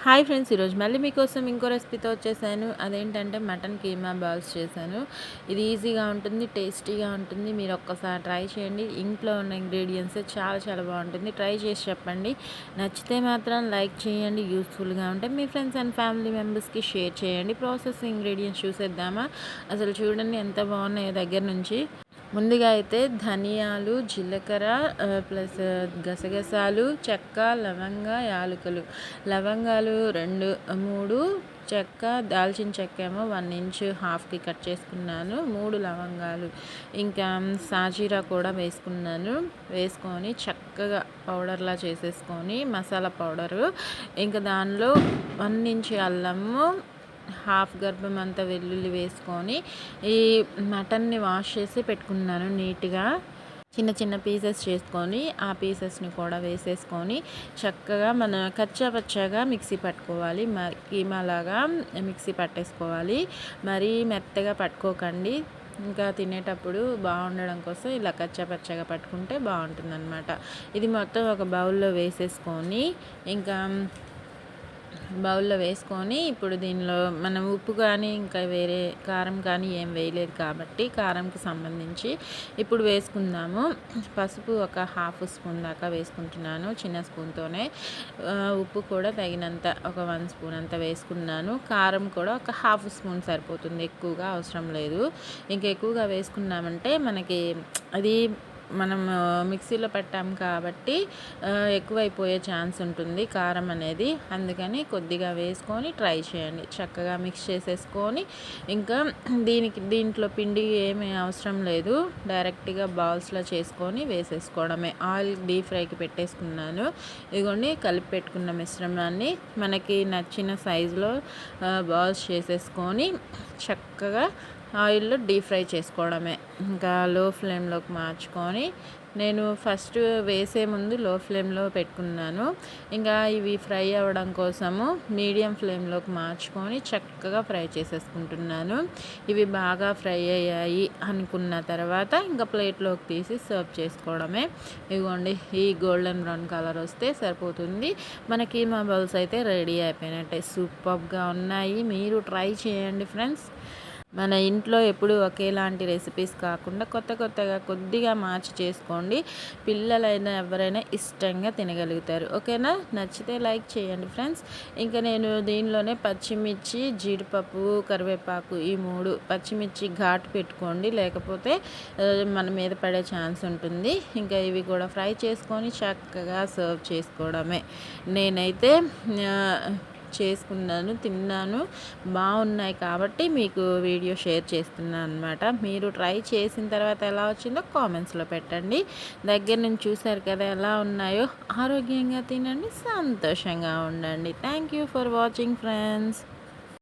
Hi friends, ఈరోజు మళ్ళీ మీకోసం ఇంకో రెసిపీతో వచ్చేసాను. అదేంటంటే మటన్ కీమా బాల్స్ చేశాను. ఇది ఈజీగా ఉంటుంది, టేస్టీగా ఉంటుంది. మీరు ఒక్కసారి ట్రై చేయండి. ఇంట్లో ఉన్న ఇంగ్రీడియంట్స్ చాలా చాలా బాగుంటుంది. ట్రై చేసి చెప్పండి. నచ్చితే మాత్రం లైక్ చేయండి. యూస్ఫుల్గా ఉంటే మీ ఫ్రెండ్స్ అండ్ ఫ్యామిలీ మెంబర్స్కి షేర్ చేయండి. ప్రాసెస్ ఇంగ్రీడియంట్స్ చూసేద్దామా? అసలు చూడండి ఎంత బాగున్నాయో దగ్గర నుంచి. ముందుగా అయితే ధనియాలు, జీలకర్ర ప్లస్ గసగసాలు, చెక్క, లవంగ, యాలకులు. లవంగాలు 2, 3, చెక్క, దాల్చిన చెక్క ఏమో 1 ఇంచ్ హాఫ్కి కట్ చేసుకున్నాను. 3 లవంగాలు, ఇంకా సాజీరా కూడా వేసుకున్నాను. వేసుకొని చక్కగా పౌడర్లా చేసేసుకొని మసాలా పౌడరు, ఇంకా దానిలో 1 ఇంచ్ అల్లము, హాఫ్ గర్భం అంతా వెల్లుల్లి వేసుకొని ఈ మటన్ని వాష్ చేసి పెట్టుకున్నాను నీట్గా. చిన్న చిన్న పీసెస్ చేసుకొని ఆ పీసెస్ని కూడా వేసేసుకొని చక్కగా మన కచ్చా పచ్చాగా మిక్సీ పట్టుకోవాలి. కీమాలాగా మిక్సీ పట్టేసుకోవాలి. మరీ మెత్తగా పట్టుకోకండి. ఇంకా తినేటప్పుడు బాగుండడం కోసం ఇలా కచ్చా పచ్చగా పట్టుకుంటే బాగుంటుందన్నమాట. ఇది మొత్తం ఒక బౌల్లో వేసేసుకొని ఇంకా బౌల్లో వేసుకొని ఇప్పుడు దీనిలో మనం ఉప్పు కానీ ఇంకా వేరే కారం కానీ ఏం వేయలేదు కాబట్టి కారంకి సంబంధించి ఇప్పుడు వేసుకుందాము. పసుపు ఒక హాఫ్ స్పూన్ దాకా వేసుకుంటున్నాను చిన్న స్పూన్తోనే. ఉప్పు కూడా తగినంత ఒక 1 స్పూన్ అంత వేసుకున్నాను. కారం కూడా ఒక హాఫ్ స్పూన్ సరిపోతుంది, ఎక్కువగా అవసరం లేదు. ఇంకా ఎక్కువగా వేసుకున్నామంటే మనకి అది మనం మిక్సీలో పెట్టాం కాబట్టి ఎక్కువైపోయే ఛాన్స్ ఉంటుంది కారం అనేది. అందుకని కొద్దిగా వేసుకొని ట్రై చేయండి. చక్కగా మిక్స్ చేసేసుకొని ఇంకా దీంట్లో పిండి ఏమీ అవసరం లేదు, డైరెక్ట్గా బాల్స్లో చేసుకొని వేసేసుకోవడమే. ఆయిల్ డీప్ ఫ్రైకి పెట్టేసుకున్నాను. ఇదిగోండి కలిపి పెట్టుకున్న మిశ్రమాన్ని మనకి నచ్చిన సైజులో బాల్స్ చేసేసుకొని చక్కగా ఆయిల్లో డీప్ ఫ్రై చేసుకోవడమే. ఇంకా లో ఫ్లేమ్లోకి మార్చుకొని నేను ఫస్ట్ వేసే ముందు లో ఫ్లేమ్లో పెట్టుకున్నాను. ఇంకా ఇవి ఫ్రై అవ్వడం కోసము మీడియం ఫ్లేమ్లోకి మార్చుకొని చక్కగా ఫ్రై చేసేసుకుంటున్నాను. ఇవి బాగా ఫ్రై అయ్యాయి అనుకున్న తర్వాత ఇంకా ప్లేట్లోకి తీసి సర్వ్ చేసుకోవడమే. ఇదిగోండి ఈ గోల్డెన్ బ్రౌన్ కలర్ వస్తే సరిపోతుంది. మన కీమా బౌల్స్ అయితే రెడీ అయిపోయినట్టే. సూపర్గా ఉన్నాయి. మీరు ట్రై చేయండి ఫ్రెండ్స్. మన ఇంట్లో ఎప్పుడు ఒకేలాంటి రెసిపీస్ కాకుండా కొత్త కొత్తగా కొద్దిగా మార్చి చేసుకోండి. పిల్లలైనా ఎవరైనా ఇష్టంగా తినగలుగుతారు. ఓకేనా? నచ్చితే లైక్ చేయండి ఫ్రెండ్స్. ఇంకా నేను దీనిలోనే పచ్చిమిర్చి, జీడిపప్పు, కరివేపాకు ఈ 3 పచ్చిమిర్చి ఘాటు పెట్టుకోండి, లేకపోతే మన మీద పడే ఛాన్స్ ఉంటుంది. ఇంకా ఇవి కూడా ఫ్రై చేసుకొని చక్కగా సర్వ్ చేసుకోవడమే. నేనైతే చేసుకున్నాను, తిన్నాను, బాగున్నాయి కాబట్టి మీకు వీడియో షేర్ చేస్తున్నాను అనమాట. మీరు ట్రై చేసిన తర్వాత ఎలా వచ్చిందో కామెంట్స్లో పెట్టండి. దగ్గర నుంచి చూసారు కదా ఎలా ఉన్నాయో. ఆరోగ్యంగా తినండి, సంతోషంగా ఉండండి. Thank you for watching friends.